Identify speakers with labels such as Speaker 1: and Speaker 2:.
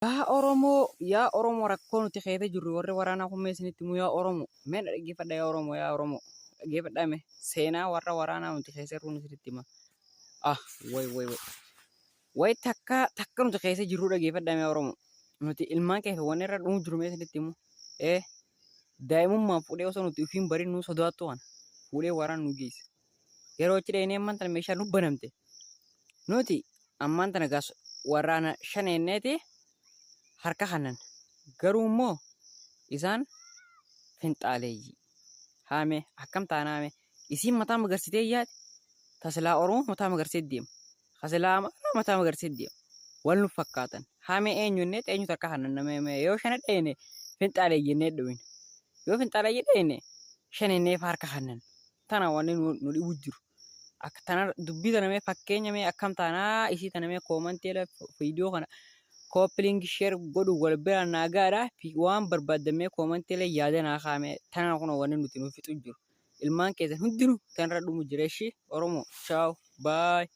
Speaker 1: Yaa Oromoo rakkoo nuti keessa jirru warri waraanaa kummee isinitti himu yaa Oromoo. Mee dhaggeeffadha yaa Oromoo yaa Oromoo. Dhaggeeffadhame seenaa warra waraanaa nuti keessa jirru isinitti hima. Way. Way takka nuti keessa jirru dhaggeeffadhame yaa Oromoo. Nuti ilmaan keessa waan irra dhumu jiru mee isinitti himu. Daa'imummaan fuudhee osoo nuti ofiin bariin nu sodaattu waan fuudhee waraan nu geesse. Yeroo itti dhaheenee ammaan tana meeshaa nu banamte. Nuti ammaan tana gaas waraana shaneenneeti harka kanan garuu immoo isaan finxaaleeyyii haame akkam taanaame isiin mataa magarsitee yaade tasilaa Oromoo mataa magarsee deema tasilaa Amaaraa mataa magarsee deema wal nu fakkaatan haame eenyunnee eenyutu harka kanan nama yoo shana dheene finxaaleeyyennee dhowina yoo finxaaleeyyii dheene shaneenneef harka kanan tana waan nu dhibu jiru akka tana dubbii tana mee fakkeenya mee akkam taanaa isii tana mee koomanteela viidiyoo kana koppling share godhu wal bira naagaadha waan barbaadamee koomanteela yaada naa kaame tana kun waan nuti nuuf fixu jiru ilmaan keessan hundinuu tanarra dhumu jireeshi Oromoo ciao bye.